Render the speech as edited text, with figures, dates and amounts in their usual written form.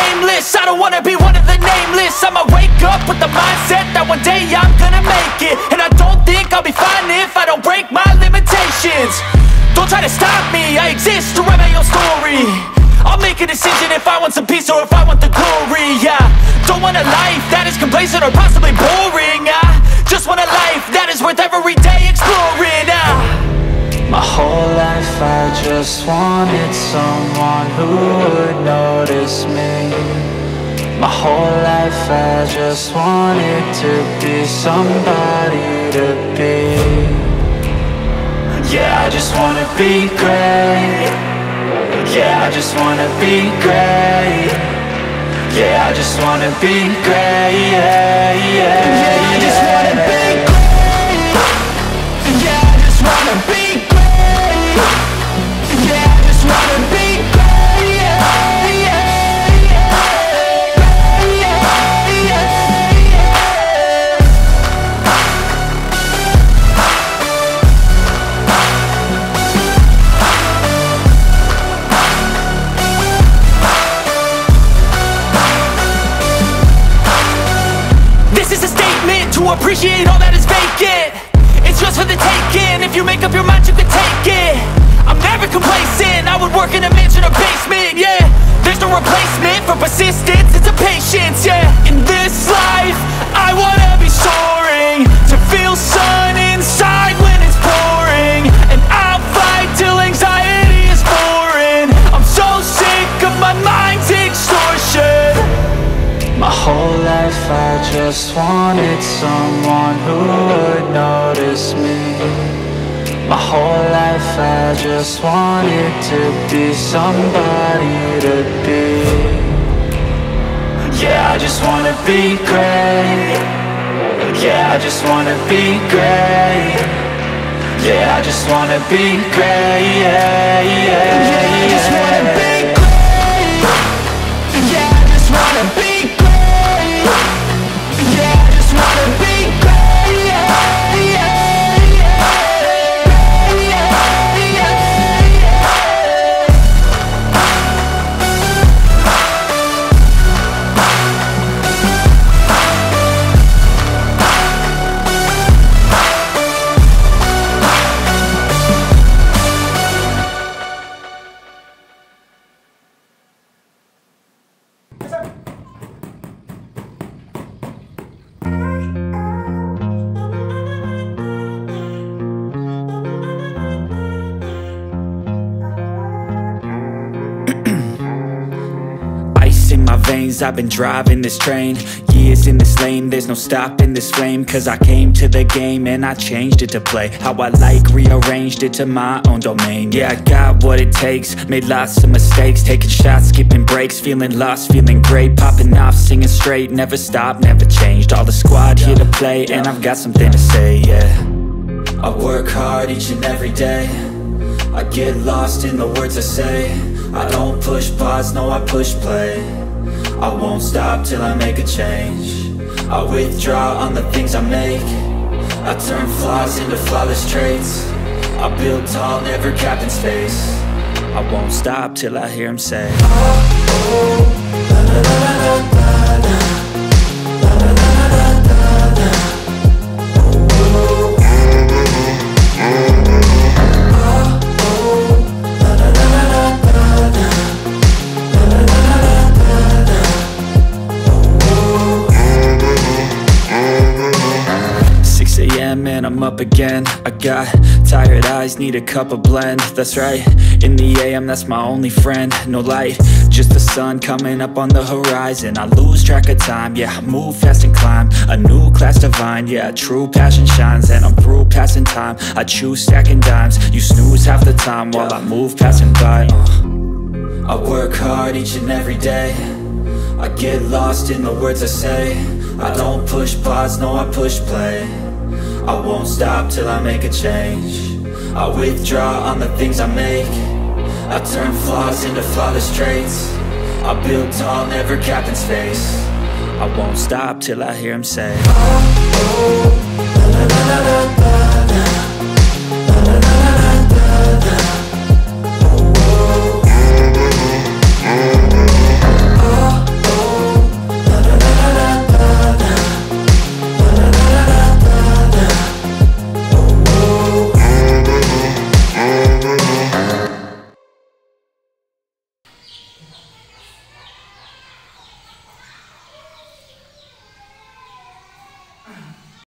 shameless, I don't wanna be one of the nameless. I'ma wake up with the mindset that one day I'm gonna make it. And I don't think I'll be fine if I don't break my limitations. Don't try to stop me, I exist to write my own story. I'll make a decision if I want some peace or if I want the glory, yeah. Don't want a life that is complacent or possibly boring, I just want a life that is worth every day exploring, My whole life I just wanted someone who would notice me. My whole life I just wanted to be somebody to be. Yeah, I just wanna be great. Yeah, I just wanna be great. Yeah, I just wanna be great. Yeah, yeah, yeah, I just wanna be great. Yeah, I just wanna be great. Yeah, I just wanna be great. Yeah, yeah, yeah, yeah, yeah. This is a statement to appreciate all that is vacant. It's yours for the taking, if you make up your mind you can take it. I'm never complacent, I would work in a mansion or basement, yeah. There's no replacement for persistence, it's a patience, yeah. In this life, I wanna be soaring, to feel sun inside when it's pouring. And I'll fight till anxiety is foreign. I'm so sick of my mind's extortion. My whole life I just wanted someone who would notice me. My whole life I just wanted to be somebody to be. Yeah, I just wanna be great. Yeah, I just wanna be great. Yeah, I just wanna be great. Yeah, yeah, yeah, I just wanna be great. Yeah, I just wanna be great. Yeah, I just wanna be great. Yeah, yeah, yeah, I've been driving this train, years in this lane, there's no stopping this flame. Cause I came to the game and I changed it to play how I like, rearranged it to my own domain. Yeah, I got what it takes, made lots of mistakes, taking shots, skipping breaks, feeling lost, feeling great, popping off, singing straight, never stopped, never changed. All the squad here to play and I've got something to say, yeah. I work hard each and every day, I get lost in the words I say. I don't push pause, no I push play. I won't stop till I make a change. I withdraw on the things I make. I turn flaws into flawless traits. I build tall, never capped in space. I won't stop till I hear him say, oh, oh, la, la, la, la, la, la, la, la, la, la, la, la. And I'm up again. I got tired eyes, need a cup of blend. That's right, in the AM, that's my only friend. No light, just the sun coming up on the horizon. I lose track of time, yeah, I move fast and climb a new class divine, yeah, true passion shines. And I'm through passing time, I choose stacking dimes. You snooze half the time while I move passing by. I work hard each and every day, I get lost in the words I say. I don't push pause, no I push play. I won't stop till I make a change. I withdraw on the things I make. I turn flaws into flawless traits. I build tall, never capped in space. I won't stop till I hear him say, oh, oh, la, la, la, la, la.